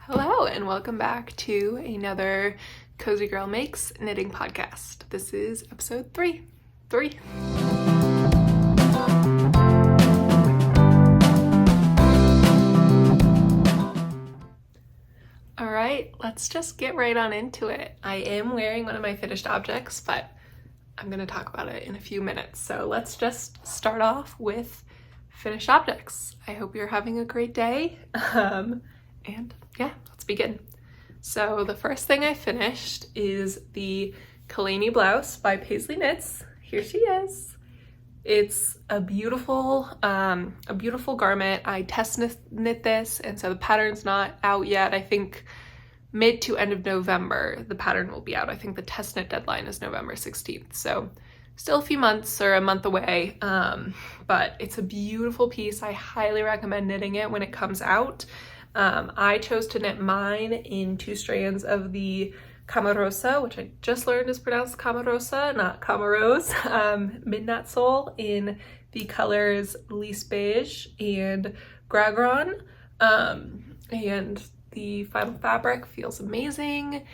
Hello and welcome back to another Cozy Girl Makes knitting podcast. This is episode 3. All right, let's just get right on into it. I am wearing one of my finished objects, but I'm going to talk about it in a few minutes. So let's just start off with finished objects. I hope you're having a great day. And yeah, let's begin. So the first thing I finished is the Kalani blouse by Paisley Knits. Here she is. It's a beautiful garment. I test knit this, and so the pattern's not out yet. I think mid to end of November the pattern will be out. I think the test knit deadline is November 16th, so still a few months or a month away, but it's a beautiful piece. I highly recommend knitting it when it comes out. I chose to knit mine in 2 strands of the CaMaRose, which I just learned is pronounced CaMaRose, not CaMaRose, Midnatssol in the colors Lys Beige and Gragron, and the final fabric feels amazing,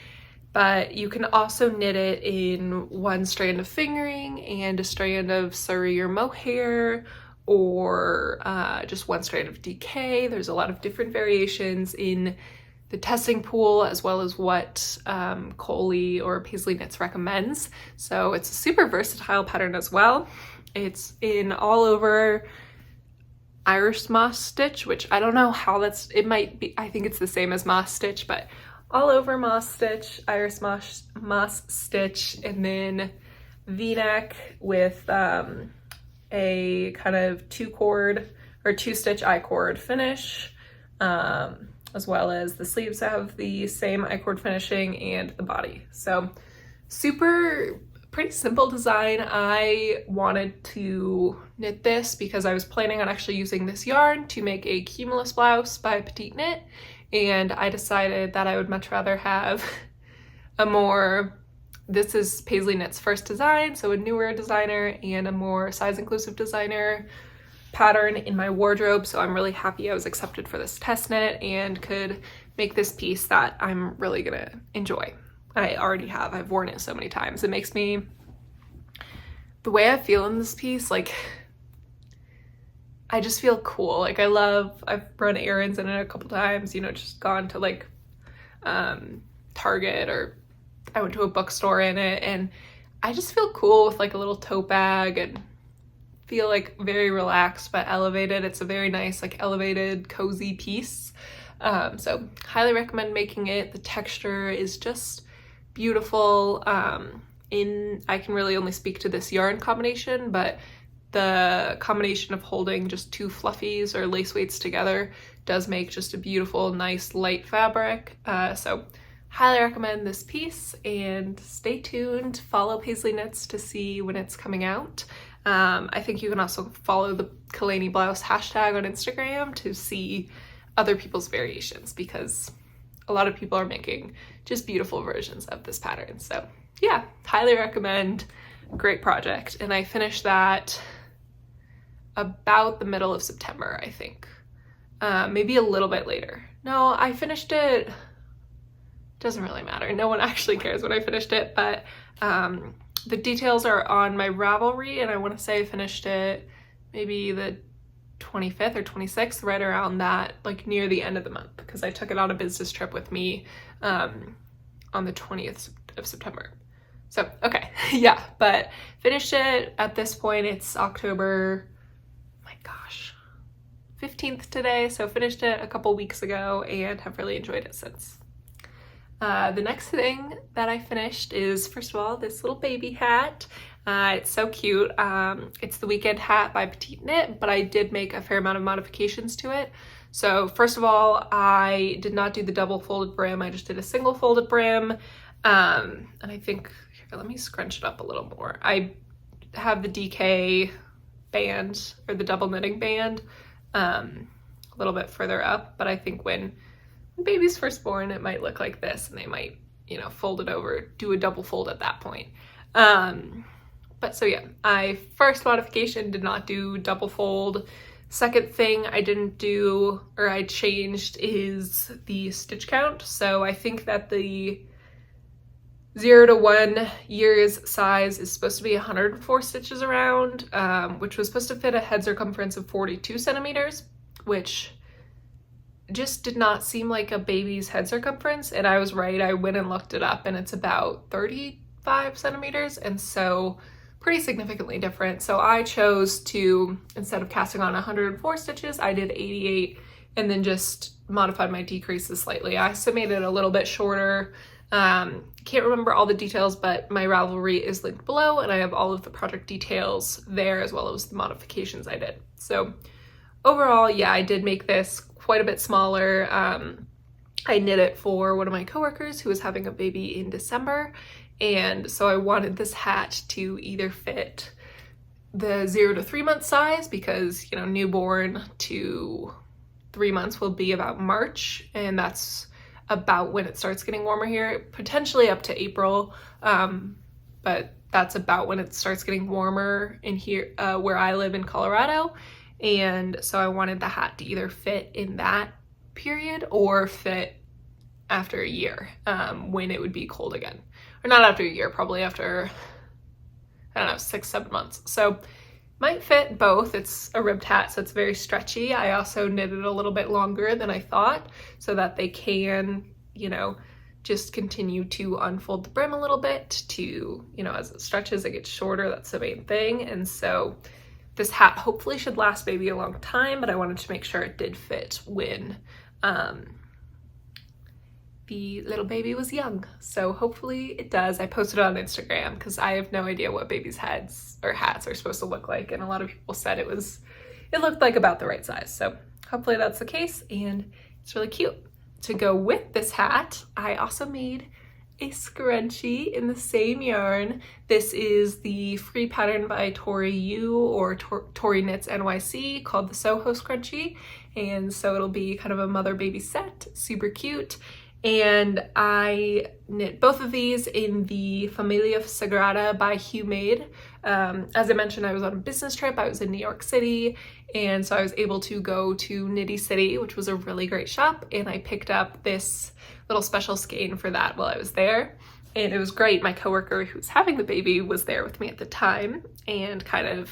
but you can also knit it in 1 strand of fingering and a strand of Suri or mohair, or just 1 strand of DK. There's a lot of different variations in the testing pool, as well as what Coley or Paisley Knits recommends. So it's a super versatile pattern as well. It's in all over Irish moss stitch, which I don't know how it might be, I think it's the same as moss stitch, but all over moss stitch, Irish moss stitch, and then V-neck with a kind of 2-cord or 2-stitch I-cord finish, as well as the sleeves have the same I-cord finishing and the body. So pretty simple design. I wanted to knit this because I was planning on actually using this yarn to make a Cumulus blouse by Petite Knit, and I decided that I would much rather have this is Paisley Knit's first design, so a newer designer and a more size-inclusive designer pattern in my wardrobe, so I'm really happy I was accepted for this test knit and could make this piece that I'm really gonna enjoy. I already have. I've worn it so many times. It makes me, the way I feel in this piece, like, I just feel cool. Like, I've run errands in it a couple times, just gone to like Target, or I went to a bookstore in it, and I just feel cool with like a little tote bag and feel like very relaxed but elevated. It's a very nice, like, elevated, cozy piece. So highly recommend making it. The texture is just beautiful. I can really only speak to this yarn combination, but the combination of holding just 2 fluffies or lace weights together does make just a beautiful, nice, light fabric. So highly recommend this piece, and stay tuned. Follow Paisley Knits to see when it's coming out. I think you can also follow the Kalani blouse hashtag on Instagram to see other people's variations, because a lot of people are making just beautiful versions of this pattern. So yeah, highly recommend. Great project. And I finished that about the middle of September, I think. Maybe a little bit later. No, I finished it, doesn't really matter. No one actually cares when I finished it, but the details are on my Ravelry, and I want to say I finished it maybe the 25th or 26th, right around that, like near the end of the month, because I took it on a business trip with me on the 20th of September. So, okay, yeah, but finished it. At this point, it's October, my gosh, 15th today, so finished it a couple weeks ago and have really enjoyed it since. The next thing that I finished is, first of all, this little baby hat. It's so cute. It's the weekend hat by Petite Knit, but I did make a fair amount of modifications to it. So first of all, I did not do the double folded brim. I just did a single folded brim. And I think, here, let me scrunch it up a little more. I have the DK band, or the double knitting band, a little bit further up, but I think when baby's first born, it might look like this, and they might, fold it over, do a double fold at that point. But so yeah, first modification did not do double fold Second thing I didn't do, or I changed, is the stitch count. So I think that the 0 to 1 years size is supposed to be 104 stitches around, which was supposed to fit a head circumference of 42 centimeters, which just did not seem like a baby's head circumference. And I was right, I went and looked it up and it's about 35 centimeters, and so pretty significantly different. So I chose to, instead of casting on 104 stitches, I did 88 and then just modified my decreases slightly. I also made it a little bit shorter. Can't remember all the details, but my Ravelry is linked below and I have all of the project details there as well as the modifications I did. So overall, yeah, I did make this quite a bit smaller. I knit it for one of my coworkers who was having a baby in December, and so I wanted this hat to either fit the 0 to 3 month size, because, you know, newborn to 3 months will be about March, and that's about when it starts getting warmer here, potentially up to April, but that's about when it starts getting warmer in here, where I live in Colorado. And so I wanted the hat to either fit in that period or fit after a year, when it would be cold again. Or not after a year, probably after, I don't know, 6-7 months. So might fit both. It's a ribbed hat, so it's very stretchy. I also knitted a little bit longer than I thought so that they can, you know, just continue to unfold the brim a little bit to, you know, as it stretches, it gets shorter. That's the main thing. And so this hat hopefully should last maybe a long time, but I wanted to make sure it did fit when the little baby was young. So hopefully it does. I posted it on Instagram because I have no idea what babies' heads or hats are supposed to look like, and a lot of people said it looked like about the right size. So hopefully that's the case, and it's really cute. To go with this hat, I also made a scrunchie in the same yarn. This is the free pattern by Tori Yu, or Tori Knits NYC, called the Soho Scrunchie. And so it'll be kind of a mother-baby set, super cute. And I knit both of these in the Familia Sagrada by Hugh Made. As I mentioned, I was on a business trip. I was in New York City, and so I was able to go to Knitty City, which was a really great shop, and I picked up this little special skein for that while I was there. And it was great. My coworker who was having the baby was there with me at the time, and kind of,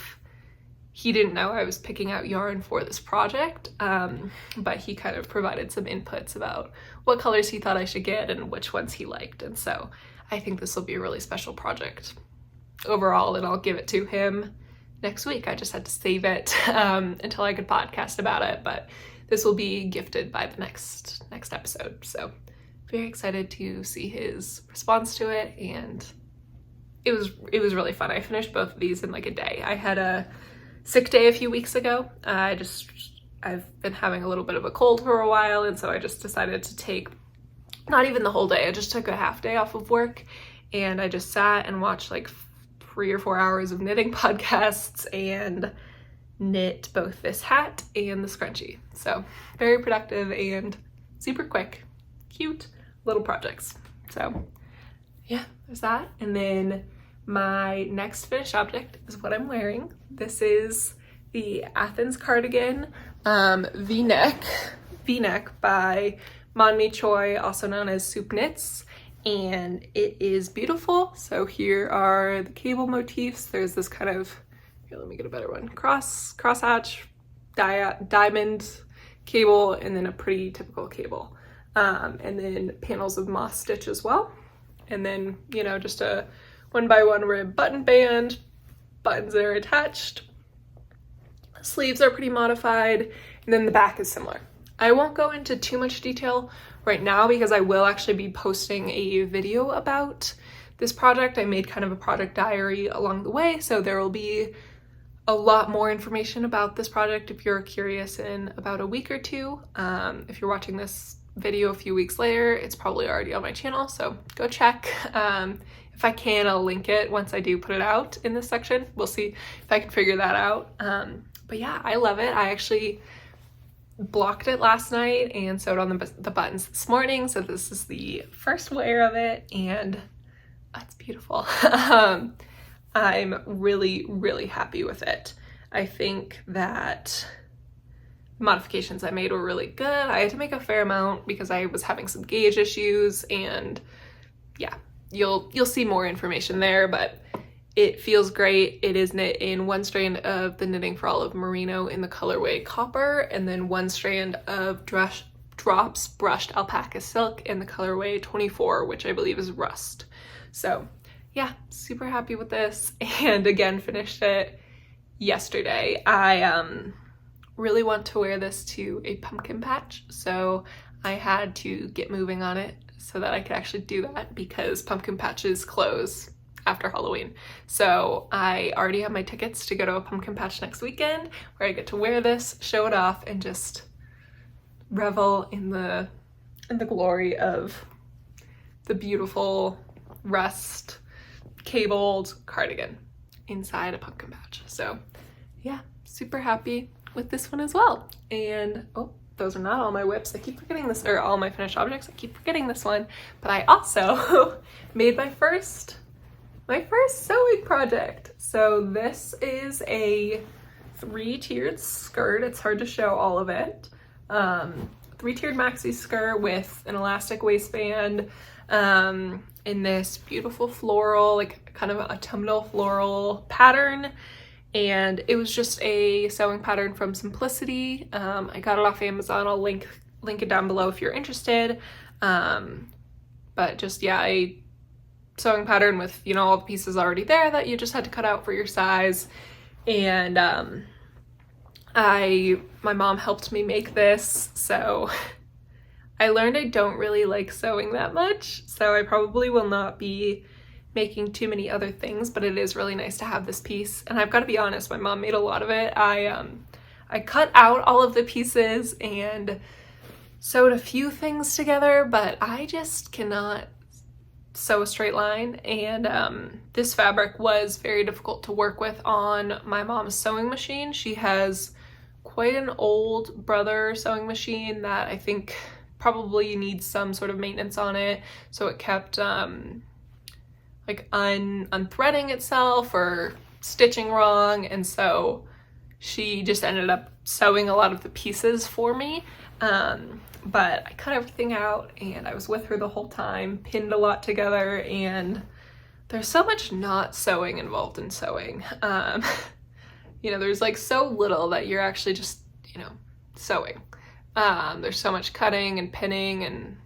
he didn't know I was picking out yarn for this project, but he kind of provided some inputs about what colors he thought I should get and which ones he liked. And so I think this will be a really special project overall, and I'll give it to him next week. I just had to save it until I could podcast about it, but this will be gifted by the next episode. So very excited to see his response to it, and it was really fun. I finished both of these in like a day. I had a sick day a few weeks ago. I've been having a little bit of a cold for a while, and so I just decided to take, not even the whole day, I just took a half day off of work, and I just sat and watched like 3 or 4 hours of knitting podcasts and knit both this hat and the scrunchie. So very productive and super quick, cute little projects. So yeah, there's that. And then my next finished object is what I'm wearing. This is the Athens cardigan V-neck by Monmi Choi, also known as Soup Knits, and it is beautiful. So here are the cable motifs. There's this kind of, here, let me get a better one, crosshatch, diamond cable, and then a pretty typical cable, and then panels of moss stitch as well, and then, you know, just a 1x1 rib button band, buttons that are attached. Sleeves are pretty modified, and then the back is similar. I won't go into too much detail right now because I will actually be posting a video about this project. I made kind of a project diary along the way, so there will be a lot more information about this project if you're curious in about a week or two. If you're watching this video a few weeks later, it's probably already on my channel, so go check. If I can, I'll link it once I do put it out in this section. We'll see if I can figure that out. But yeah, I love it. I actually blocked it last night and sewed on the buttons this morning, so this is the first wear of it, and it's beautiful. I'm really, really happy with it. I think that modifications I made were really good. I had to make a fair amount because I was having some gauge issues, and yeah, you'll see more information there, but it feels great. It is knit in 1 strand of the Knitting for Olive Merino in the colorway Copper, and then 1 strand of Drops Brushed Alpaca Silk in the colorway 24, which I believe is Rust. So yeah, super happy with this, and again, finished it yesterday. I really want to wear this to a pumpkin patch, so I had to get moving on it so that I could actually do that, because pumpkin patches close after Halloween. So I already have my tickets to go to a pumpkin patch next weekend where I get to wear this, show it off, and just revel in the glory of the beautiful rust cabled cardigan inside a pumpkin patch. So yeah, super happy with this one as well. And oh, those are not all my whips. I keep forgetting this, or all my finished objects. I keep forgetting this one, but I also made my first sewing project. So this is a 3-tiered skirt. It's hard to show all of it. 3-tiered maxi skirt with an elastic waistband, in this beautiful floral, like kind of autumnal floral pattern. And it was just a sewing pattern from Simplicity. I got it off Amazon. I'll link it down below if you're interested. But just, yeah, a sewing pattern with, you know, all the pieces already there that you just had to cut out for your size. And my mom helped me make this, so I learned I don't really like sewing that much, so I probably will not be making too many other things, but it is really nice to have this piece. And I've got to be honest, my mom made a lot of it. I cut out all of the pieces and sewed a few things together, but I just cannot sew a straight line, and this fabric was very difficult to work with on my mom's sewing machine. She has quite an old brother sewing machine that I think probably needs some sort of maintenance on it, so it kept like unthreading itself or stitching wrong, and so she just ended up sewing a lot of the pieces for me. But I cut everything out and I was with her the whole time, pinned a lot together, and there's so much not sewing involved in sewing. You know, there's like so little that you're actually just, you know, sewing. There's so much cutting and pinning, and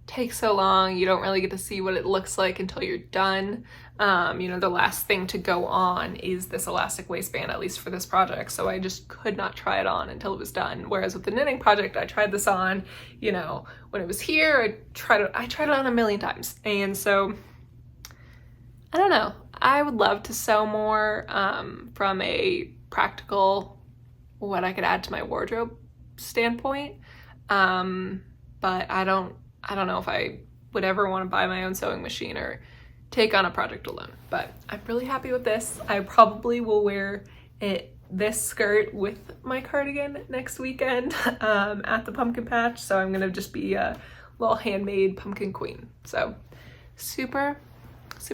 it takes so long. You don't really get to see what it looks like until you're done. You know, the last thing to go on is this elastic waistband, at least for this project, so I just could not try it on until it was done. Whereas with the knitting project, I tried this on, you know, when it was here. I tried it on a million times, and so I don't know. I would love to sew more from a practical, what I could add to my wardrobe standpoint, but I don't know if I would ever want to buy my own sewing machine or take on a project alone. But I'm really happy with this. I probably will wear this skirt with my cardigan next weekend at the pumpkin patch, so I'm gonna just be a little handmade pumpkin queen. So super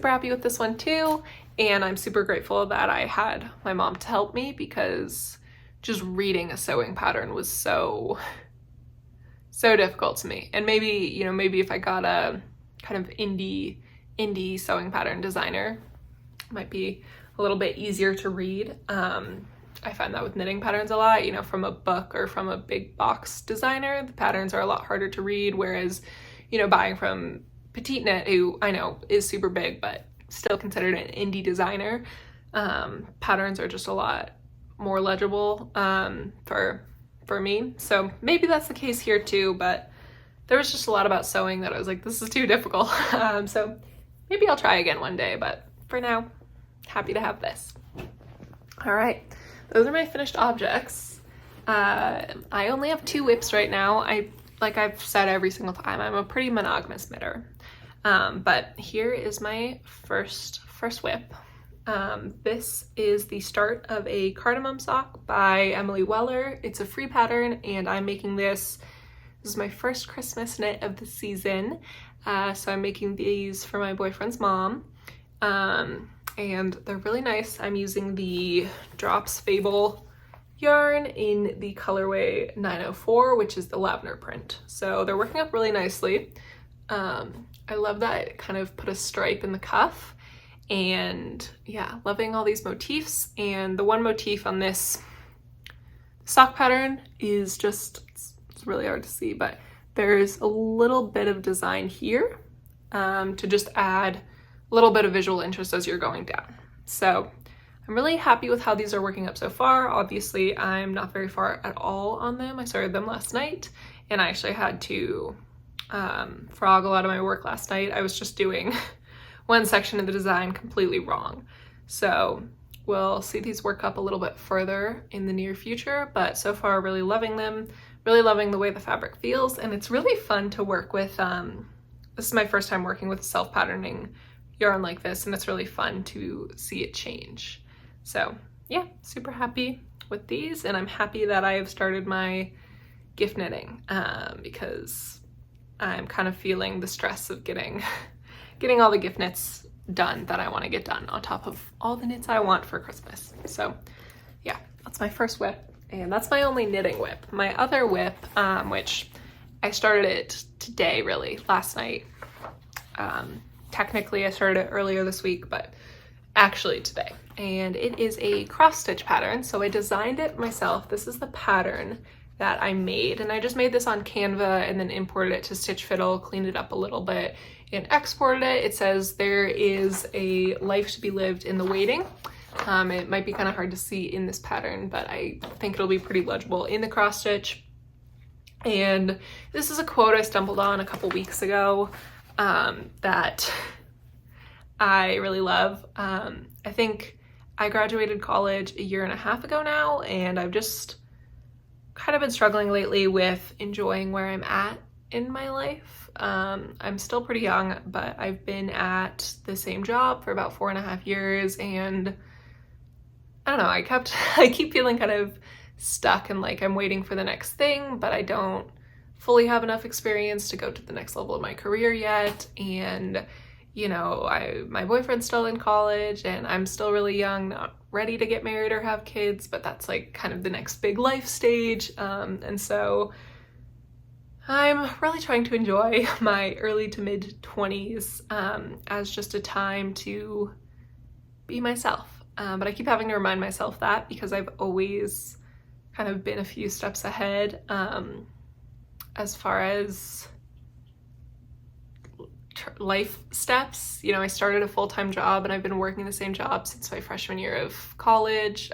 happy with this one too, and I'm super grateful that I had my mom to help me, because just reading a sewing pattern was so difficult to me. And maybe, you know, maybe if I got a kind of indie sewing pattern designer, it might be a little bit easier to read. I find that with knitting patterns a lot, you know, from a book or from a big box designer, the patterns are a lot harder to read, whereas, you know, buying from Petite Knit, who I know is super big but still considered an indie designer, patterns are just a lot more legible for me. So maybe that's the case here too, but there was just a lot about sewing that I was like, this is too difficult. So maybe I'll try again one day, but for now, happy to have this. All right, those are my finished objects. I only have 2 whips right now. Like I've said every single time, I'm a pretty monogamous knitter. But here is my first whip. This is the start of a cardamom sock by Emily Weller. It's a free pattern, and I'm making this. This is my first Christmas knit of the season. So I'm making these for my boyfriend's mom. And they're really nice. I'm using the Drops Fabel yarn in the colorway 904, which is the lavender print. So they're working up really nicely. I love that it kind of put a stripe in the cuff, and yeah, loving all these motifs. And the one motif on this sock pattern is just, it's really hard to see, but there's a little bit of design here to just add a little bit of visual interest as you're going down. So I'm really happy with how these are working up so far. Obviously, I'm not very far at all on them. I started them last night, and I actually had to frog a lot of my work last night. I was just doing one section of the design completely wrong. So we'll see these work up a little bit further in the near future, but so far really loving them, really loving the way the fabric feels, and it's really fun to work with. This is my first time working with self-patterning yarn like this, and it's really fun to see it change. So yeah, super happy with these, and I'm happy that I have started my gift knitting because I'm kind of feeling the stress of getting all the gift knits done that I want to get done on top of all the knits I want for Christmas. So yeah, that's my first whip, and that's my only knitting whip. My other whip, which I started it today, really, last night. Technically I started it earlier this week, but actually today. And it is a cross stitch pattern. So I designed it myself. This is the pattern that I made, and I just made this on Canva and then imported it to Stitch Fiddle, cleaned it up a little bit, and exported it. It says there is a life to be lived in the waiting. It might be kind of hard to see in this pattern, but I think it'll be pretty legible in the cross stitch. And this is a quote I stumbled on a couple weeks ago that I really love. I think I graduated college a year and a half ago now, and I've just kind of been struggling lately with enjoying where I'm at in my life. I'm still pretty young, but I've been at the same job for about 4.5 years, and I don't know, I keep feeling kind of stuck and like I'm waiting for the next thing, but I don't fully have enough experience to go to the next level of my career yet. And you know, my boyfriend's still in college, and I'm still really young, not ready to get married or have kids, but that's like kind of the next big life stage. And so I'm really trying to enjoy my early to mid 20s as just a time to be myself. But I keep having to remind myself that because I've always kind of been a few steps ahead as far as life steps. You know, I started a full-time job and I've been working the same job since my freshman year of college.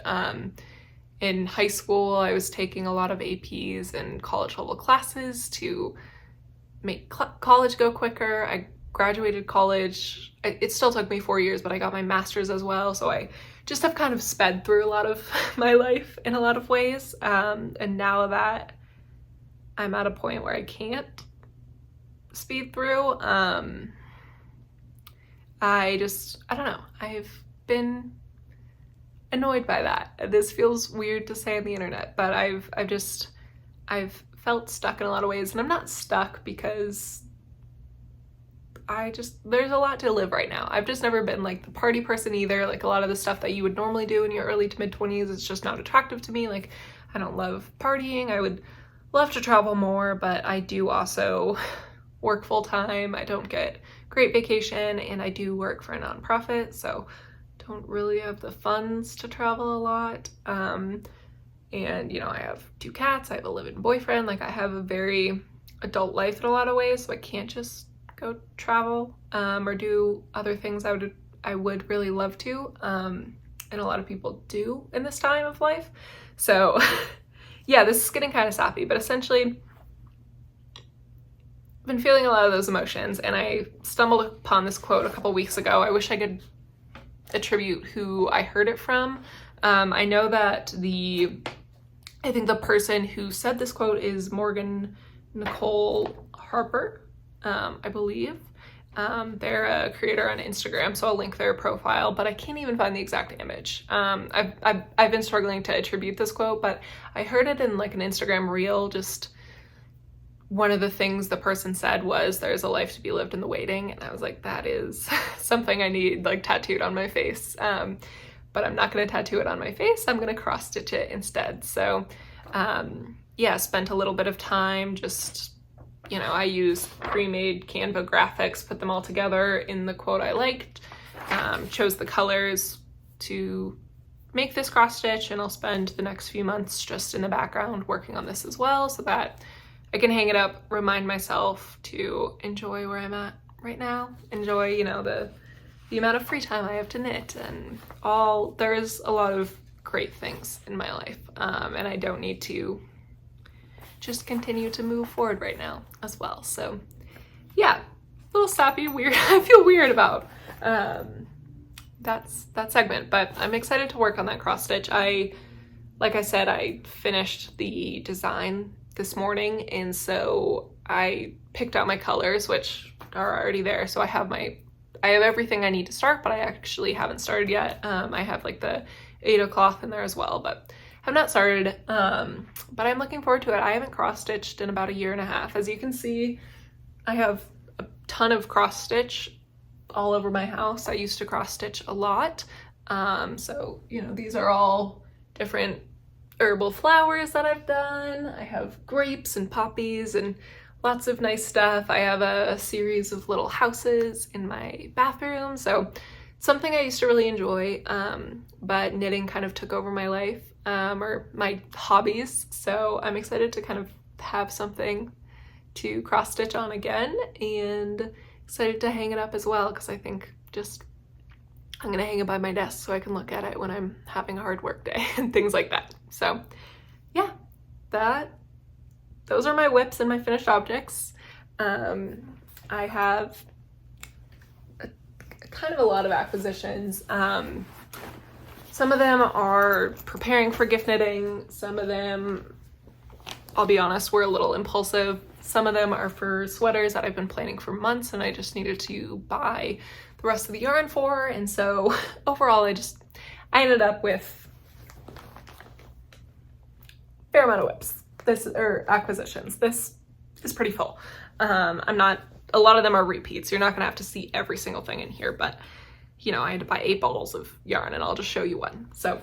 In high school, I was taking a lot of APs and college level classes to make college go quicker. I graduated college. It still took me 4 years, but I got my master's as well. So I just have kind of sped through a lot of my life in a lot of ways. And now that I'm at a point where I can't speed through, I don't know, I've been annoyed by that. This feels weird to say on the internet, but I've felt stuck in a lot of ways, and I'm not stuck because there's a lot to live right now. I've just never been like the party person either. Like a lot of the stuff that you would normally do in your early to mid 20s, it's just not attractive to me. Like I don't love partying. I would love to travel more, but I do also work full-time. I don't get great vacation, and I do work for a nonprofit, so don't really have the funds to travel a lot. And you know, I have 2 cats, I have a live-in boyfriend, like I have a very adult life in a lot of ways, so I can't just go travel or do other things I would really love to, and a lot of people do in this time of life. So yeah, this is getting kind of sappy, but essentially been feeling a lot of those emotions, and I stumbled upon this quote a couple weeks ago. I wish I could attribute who I heard it from. I know that I think the person who said this quote is Morgan Harper, I believe. They're a creator on Instagram, so I'll link their profile, but I can't even find the exact image. I've been struggling to attribute this quote, but I heard it in like an Instagram reel. Just one of the things the person said was, there's a life to be lived in the waiting, and I was like, that is something I need like tattooed on my face. but I'm not going to tattoo it on my face. I'm going to cross stitch it instead. So yeah, spent a little bit of time just, you know, I used pre-made Canva graphics, put them all together in the quote I liked, chose the colors to make this cross stitch, and I'll spend the next few months just in the background working on this as well so that I can hang it up, remind myself to enjoy where I'm at right now, enjoy, you know, the amount of free time I have to knit, and there's a lot of great things in my life, and I don't need to just continue to move forward right now as well. So yeah, a little sappy, weird. I feel weird about that segment, but I'm excited to work on that cross stitch. Like I said, I finished the design this morning, and so I picked out my colors, which are already there. So I have everything I need to start, but I actually haven't started yet. I have like the Ada cloth in there as well, but have not started. But I'm looking forward to it. I haven't cross stitched in about 1.5 years. As you can see, I have a ton of cross stitch all over my house. I used to cross stitch a lot. So, you know, these are all different herbal flowers that I've done. I have grapes and poppies and lots of nice stuff. I have a series of little houses in my bathroom. So something I used to really enjoy, but knitting kind of took over my life, or my hobbies. So I'm excited to kind of have something to cross stitch on again, and excited to hang it up as well, because I think I'm gonna hang it by my desk so I can look at it when I'm having a hard work day and things like that. So yeah, those are my whips and my finished objects. I have kind of a lot of acquisitions. Some of them are preparing for gift knitting. Some of them, I'll be honest, were a little impulsive. Some of them are for sweaters that I've been planning for months and I just needed to buy the rest of the yarn for. And so overall, I ended up with a fair amount of whips. Acquisitions. This is pretty full. A lot of them are repeats. You're not gonna have to see every single thing in here, but you know, I had to buy 8 bottles of yarn, and I'll just show you one. So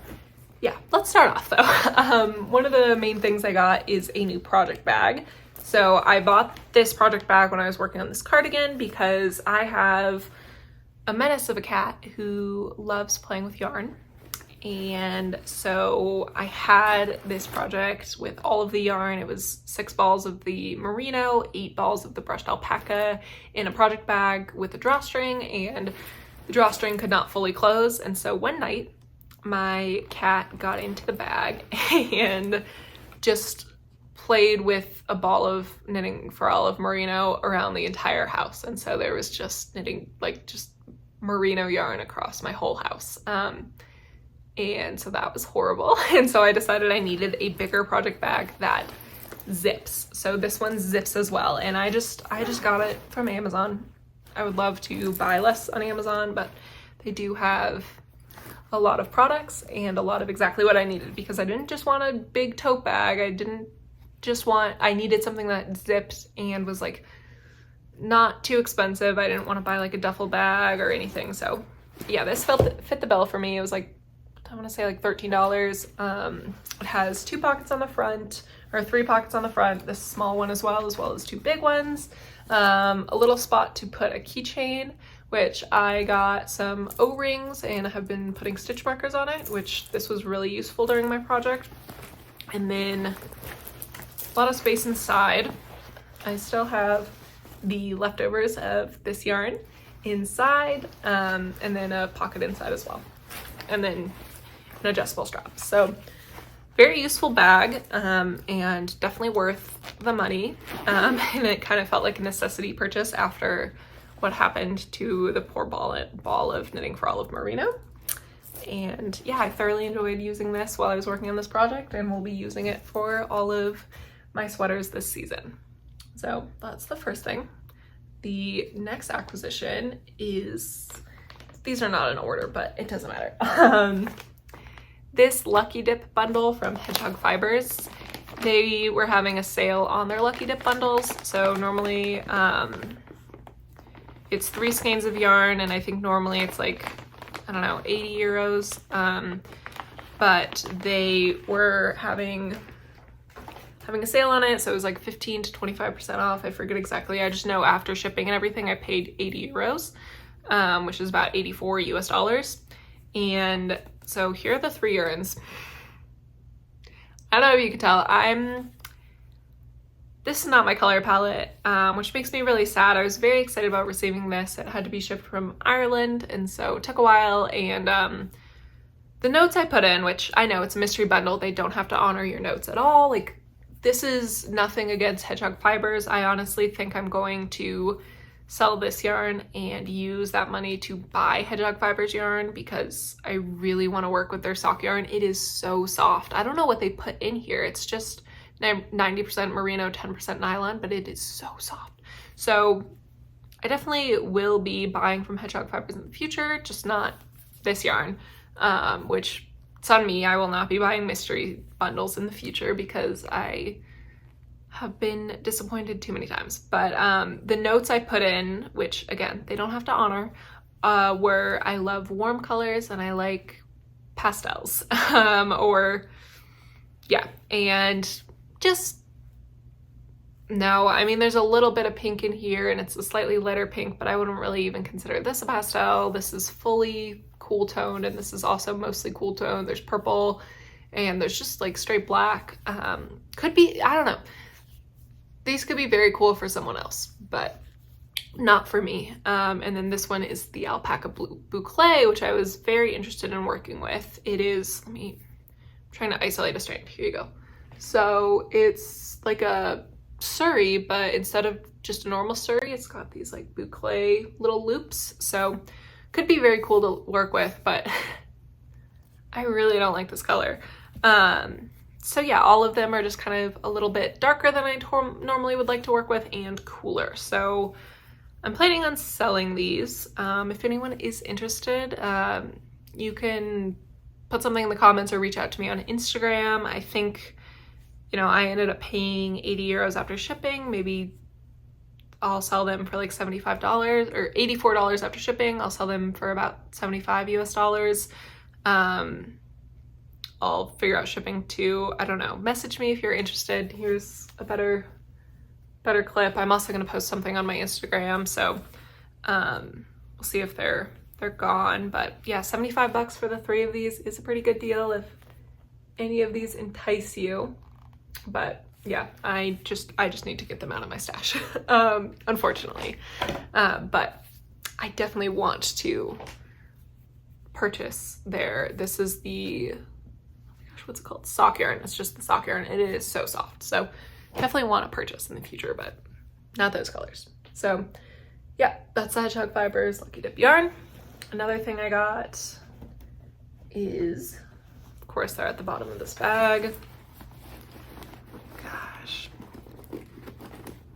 yeah, let's start off though. One of the main things I got is a new project bag. So I bought this project bag when I was working on this cardigan because I have a menace of a cat who loves playing with yarn. And so I had this project with all of the yarn. It was 6 balls of the Merino, 8 balls of the brushed Alpaca in a project bag with a drawstring, and the drawstring could not fully close. And so one night my cat got into the bag and just played with a ball of knitting for all of Merino around the entire house. And so there was just knitting, like just Merino yarn across my whole house. And so that was horrible. And so I decided I needed a bigger project bag that zips. So this one zips as well. And I just got it from Amazon. I would love to buy less on Amazon, but they do have a lot of products and a lot of exactly what I needed, because I didn't just want a big tote bag. I needed something that zipped and was like not too expensive. I didn't want to buy like a duffel bag or anything. So yeah, this fit the bill for me. It was like, I want to say like $13. It has 2 pockets on the front, or 3 pockets on the front, this small one as well as 2 big ones, a little spot to put a keychain, which I got some O-rings and I have been putting stitch markers on it, which this was really useful during my project. And then a lot of space inside. I still have the leftovers of this yarn inside, and then a pocket inside as well, and then an adjustable strap. So very useful bag, and definitely worth the money, and it kind of felt like a necessity purchase after what happened to the poor ball of knitting for all of Merino. And yeah, I thoroughly enjoyed using this while I was working on this project, and will be using it for all of my sweaters this season. So that's the first thing. The next acquisition is, these are not in order, but it doesn't matter. This Lucky Dip bundle from Hedgehog Fibers. They were having a sale on their Lucky Dip bundles. So normally it's 3 skeins of yarn, and I think normally it's like, I don't know, 80 euros. But they were having a sale on it, so it was like 15 to 25% off. I forget exactly. I just know after shipping and everything, I paid 80 euros, which is about 84 US dollars. And so here are the 3 yarns. I don't know if you can tell, this is not my color palette, which makes me really sad. I was very excited about receiving this. It had to be shipped from Ireland, and so it took a while, and the notes I put in, which I know it's a mystery bundle, they don't have to honor your notes at all. Like, this is nothing against hedgehog fibers. I honestly think I'm going to sell this yarn and use that money to buy hedgehog fibers yarn because I really want to work with their sock yarn. It is so soft. I don't know what they put in here. It's just 90% merino, 10% nylon, but it is so soft. So I definitely will be buying from hedgehog fibers in the future, just not this yarn, which it's on me. I will not be buying mystery bundles in the future because I have been disappointed too many times. But the notes I put in, which again, they don't have to honor, were I love warm colors and I like pastels, and just, no, I mean, there's a little bit of pink in here and it's a slightly lighter pink, but I wouldn't really even consider this a pastel. This is fully cool toned, and this is also mostly cool toned. There's purple and there's just like straight black. Could be, I don't know. These could be very cool for someone else, but not for me. And then this one is the Alpaca Boucle, which I was very interested in working with. It is, I'm trying to isolate a strand. Here you go. So it's like a Suri, but instead of just a normal Suri, it's got these like boucle little loops. So could be very cool to work with, but I really don't like this color. So yeah, all of them are just kind of a little bit darker than I normally would like to work with and cooler. So I'm planning on selling these. If anyone is interested, you can put something in the comments or reach out to me on Instagram. I think, you know, I ended up paying 80 euros after shipping. Maybe I'll sell them for like $75 or $84 after shipping. I'll sell them for about 75 US dollars. I'll figure out shipping too. I don't know. Message me if you're interested. Here's a better clip. I'm also going to post something on my Instagram, so we'll see if they're gone. But yeah, 75 bucks for the 3 of these is a pretty good deal if any of these entice you. But yeah, I just need to get them out of my stash, unfortunately. But I definitely want to purchase this is the, oh my gosh, what's it called? Sock yarn. It's just the sock yarn. It is so soft. So definitely want to purchase in the future, but not those colors. So yeah, that's the hedgehog fibers Lucky Dip yarn. Another thing I got is, of course, they're at the bottom of this bag. Gosh,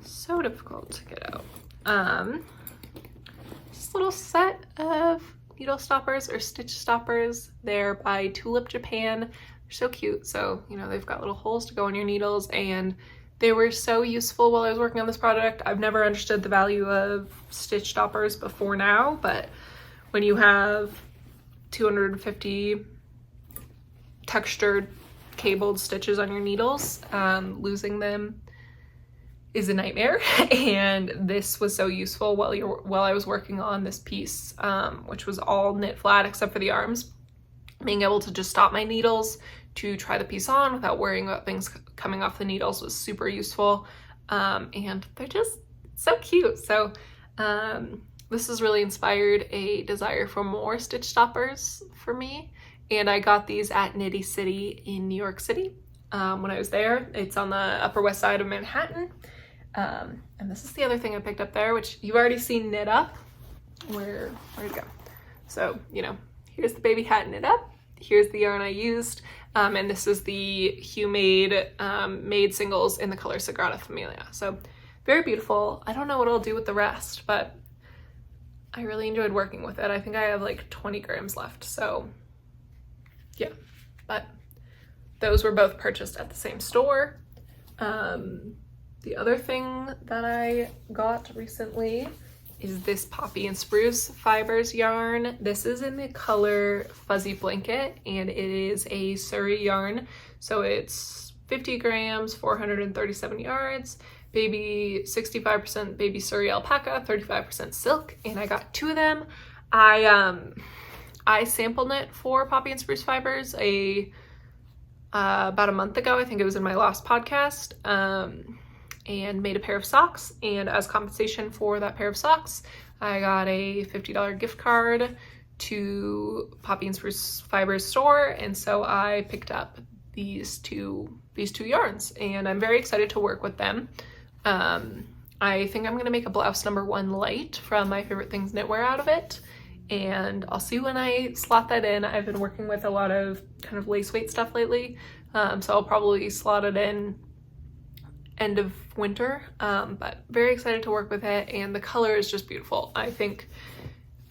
so difficult to get out. This little set of needle stoppers or stitch stoppers. They're by Tulip Japan. They're so cute. So, you know, they've got little holes to go in your needles, and they were so useful while I was working on this project. I've never understood the value of stitch stoppers before now, but when you have 250 textured cabled stitches on your needles, losing them is a nightmare. And this was so useful while I was working on this piece, which was all knit flat except for the arms. Being able to just stop my needles to try the piece on without worrying about things coming off the needles was super useful. And they're just so cute. So this has really inspired a desire for more stitch stoppers for me. And I got these at Knitty City in New York City when I was there. It's on the Upper West Side of Manhattan. And this is the other thing I picked up there, which you've already seen knit up. Where'd it go? So, you know, here's the baby hat knit up. Here's the yarn I used. And this is the Hue Made made singles in the color Sagrada Familia. So very beautiful. I don't know what I'll do with the rest, but I really enjoyed working with it. I think I have like 20 grams left. So yeah, but those were both purchased at the same store. The other thing that I got recently is this Poppy and Spruce Fibers yarn. This is in the color Fuzzy Blanket, and it is a Suri yarn. So it's 50 grams, 437 yards, baby 65% baby Suri alpaca, 35% silk, and I got 2 of them. I sample knit for Poppy and Spruce Fibers about a month ago. I think it was in my last podcast. And made a pair of socks, and as compensation for that pair of socks I got a $50 gift card to Poppy and Spruce Fibers store, and so I picked up these two yarns, and I'm very excited to work with them. I think I'm gonna make a blouse number 1 light from My Favorite Things knitwear out of it, and I'll see when I slot that in. I've been working with a lot of kind of lace weight stuff lately, so I'll probably slot it in end of winter, but very excited to work with it, and the color is just beautiful. I think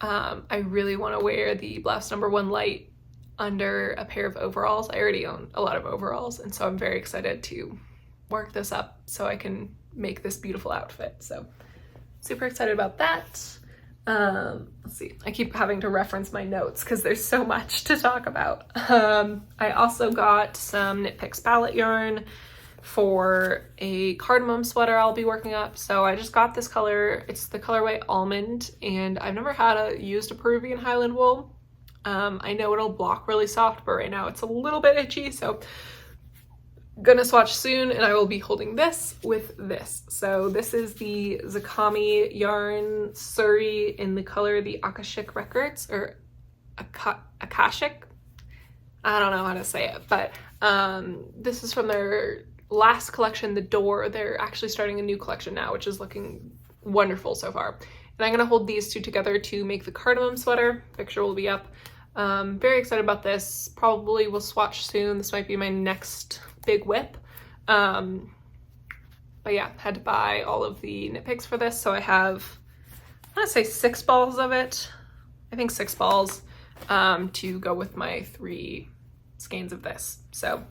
I really want to wear the blouse number 1 light under a pair of overalls. I already own a lot of overalls, and so I'm very excited to work this up so I can make this beautiful outfit. So super excited about that. Let's see, I keep having to reference my notes because there's so much to talk about. I also got some KnitPicks palette yarn for a cardamom sweater I'll be working up. So I just got this color. It's the colorway Almond, and I've never used a Peruvian Highland wool. I know it'll block really soft, but right now it's a little bit itchy, so gonna swatch soon, and I will be holding this with this. So this is the Zakami yarn Suri in the color the Akashic Records, or Akashic. I don't know how to say it, but this is from their last collection, The Door. They're actually starting a new collection now, which is looking wonderful so far. And I'm gonna hold these 2 together to make the cardamom sweater. Picture will be up. Very excited about this. Probably will swatch soon. This might be my next big whip. But yeah, had to buy all of the KnitPicks for this. So I have, I'm gonna say 6 balls of it. I think 6 balls to go with my 3 skeins of this. So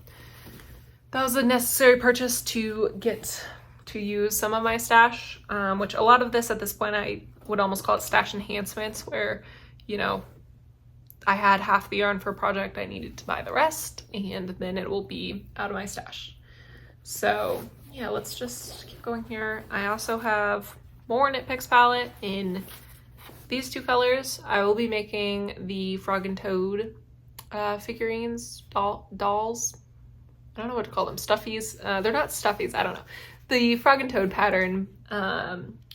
that was a necessary purchase to get to use some of my stash, which a lot of this at this point I would almost call it stash enhancements, where, you know, I had half the yarn for a project, I needed to buy the rest, and then it will be out of my stash. So yeah, let's just keep going here. I also have more KnitPicks palette in these 2 colors. I will be making the Frog and Toad figurines, dolls. I don't know what to call them, stuffies. They're not stuffies, I don't know. The Frog and Toad pattern,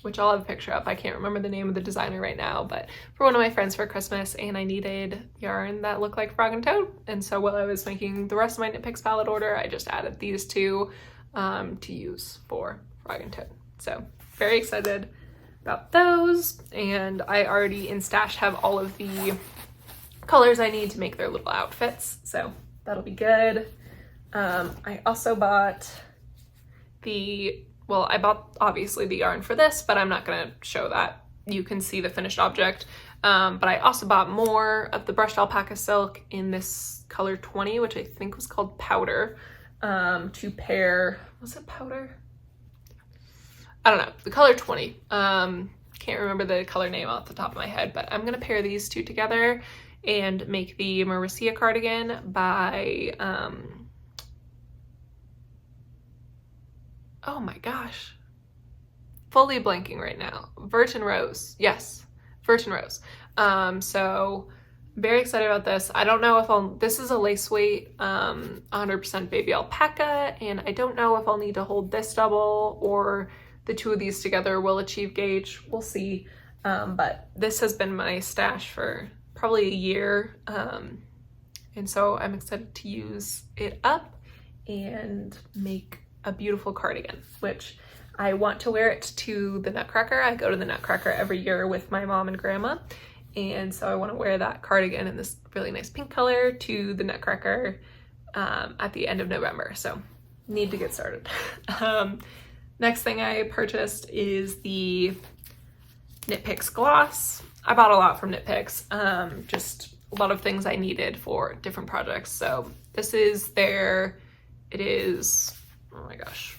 which I'll have a picture of. I can't remember the name of the designer right now, but for one of my friends for Christmas, and I needed yarn that looked like Frog and Toad. And so while I was making the rest of my KnitPicks palette order, I just added these 2 to use for Frog and Toad. So very excited about those. And I already in stash have all of the colors I need to make their little outfits. So that'll be good. I also bought I bought obviously the yarn for this, but I'm not gonna show that. You can see the finished object. But I also bought more of the brushed alpaca silk in this color 20, which I think was called Powder, to pair, was it Powder? I don't know, the color 20. Can't remember the color name off the top of my head, but I'm gonna pair these 2 together and make the Marisia cardigan by, oh my gosh, fully blanking right now. Vert and Rose, yes, Vert and Rose. So very excited about this. I don't know if this is a lace weight, 100% baby alpaca, and I don't know if I'll need to hold this double or the 2 of these together will achieve gauge. We'll see. But this has been my stash for probably a year. And so I'm excited to use it up and make a beautiful cardigan, which I want to wear it to the Nutcracker. I go to the Nutcracker every year with my mom and grandma, and so I want to wear that cardigan in this really nice pink color to the Nutcracker at the end of November, so need to get started. Next thing I purchased is the KnitPicks gloss. I bought a lot from KnitPicks, just a lot of things I needed for different projects. So this is it is, oh my gosh,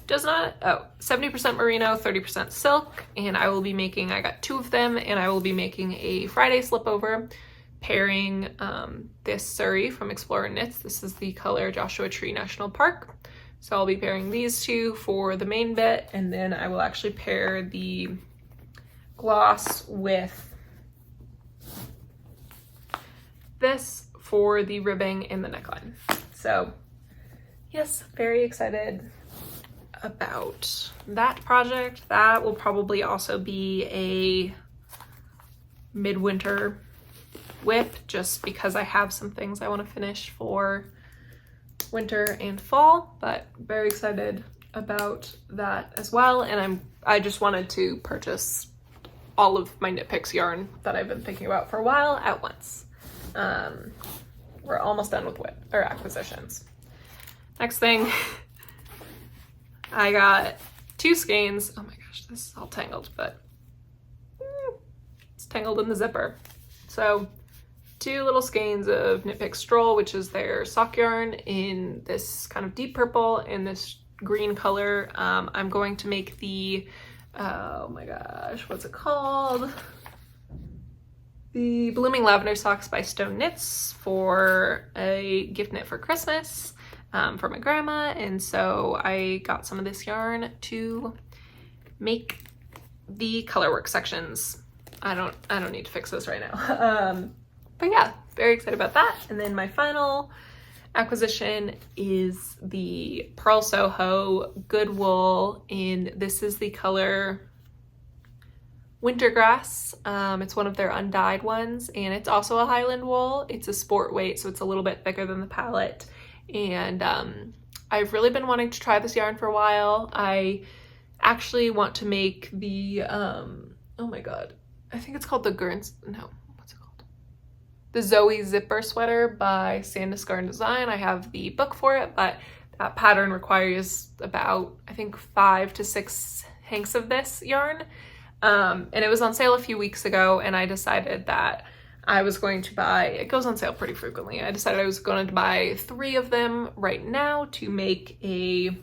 does not, oh, 70% merino, 30% silk, and I will be making, I got 2 of them, and I will be making a Friday slipover pairing this Suri from Explorer Knits. This is the color Joshua Tree National Park. So I'll be pairing these 2 for the main bit, and then I will actually pair the gloss with this for the ribbing and the neckline. So yes, very excited about that project. That will probably also be a midwinter whip, just because I have some things I want to finish for winter and fall, but very excited about that as well. And I just wanted to purchase all of my KnitPicks yarn that I've been thinking about for a while at once. We're almost done with acquisitions. Next thing, I got 2 skeins. Oh my gosh, this is all tangled, but it's tangled in the zipper. So 2 little skeins of KnitPicks Stroll, which is their sock yarn, in this kind of deep purple and this green color. I'm going to make the, oh my gosh, what's it called? The Blooming Lavender Socks by Stone Knits for a gift knit for Christmas for my grandma. And so I got some of this yarn to make the colorwork sections. I don't need to fix this right now. But yeah, very excited about that. And then my final acquisition is the Pearl Soho Good Wool, and this is the color Wintergrass. It's one of their undyed ones, and it's also a Highland wool. It's a sport weight, so it's a little bit thicker than the Palatte. And I've really been wanting to try this yarn for a while. I actually want to make the, oh my god, I think it's called the the Zoe zipper sweater by Sandus Garden Design. I have the book for it, but that pattern requires about, I think, 5 to 6 hanks of this yarn. And it was on sale a few weeks ago, and I decided that I was going to buy, it goes on sale pretty frequently. I decided I was going to buy 3 of them right now to make a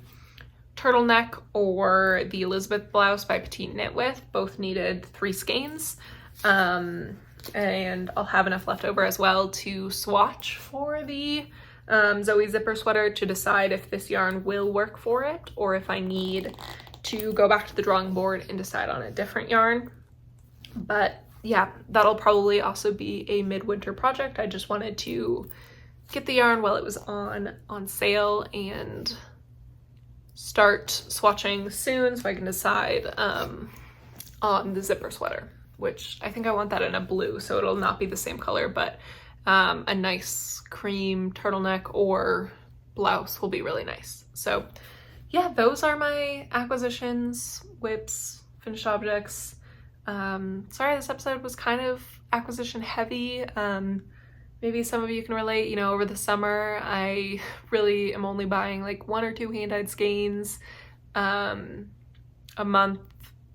turtleneck or the Elizabeth blouse by Petite Knit With. Both needed 3 skeins. And I'll have enough left over as well to swatch for the Zoe zipper sweater to decide if this yarn will work for it, or if I need to go back to the drawing board and decide on a different yarn. But yeah, that'll probably also be a midwinter project. I just wanted to get the yarn while it was on sale and start swatching soon so I can decide on the zipper sweater, which I think I want that in a blue, so it'll not be the same color, but a nice cream turtleneck or blouse will be really nice. So yeah, those are my acquisitions, whips, finished objects. Sorry this episode was kind of acquisition heavy. Maybe some of you can relate. You know, over the summer I really am only buying like 1 or 2 hand-dyed skeins a month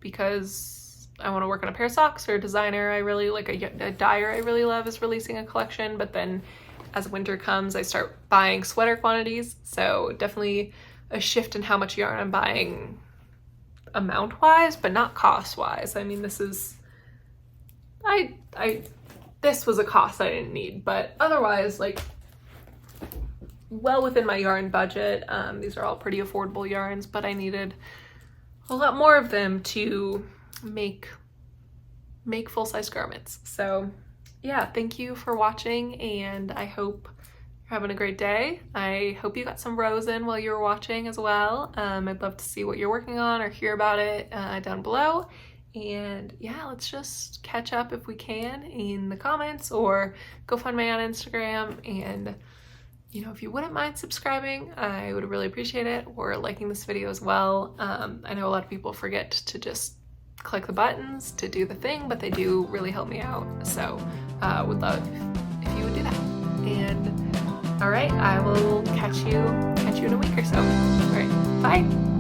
because I want to work on a pair of socks, or a designer I really like, a dyer I really love is releasing a collection. But then as winter comes, I start buying sweater quantities, so definitely a shift in how much yarn I'm buying amount wise, but not cost wise. I mean, this is, this was a cost I didn't need, but otherwise, like, well within my yarn budget. These are all pretty affordable yarns, but I needed a lot more of them to make full-size garments. So yeah, thank you for watching, and I hope you're having a great day. I hope you got some rows in while you were watching as well. I'd love to see what you're working on or hear about it down below. And yeah, let's just catch up if we can in the comments, or go find me on Instagram. And you know, if you wouldn't mind subscribing, I would really appreciate it, or liking this video as well. I know a lot of people forget to just click the buttons to do the thing, but they do really help me out. So would love if you would do that. And all right, I will catch you in a week or so. All right, bye.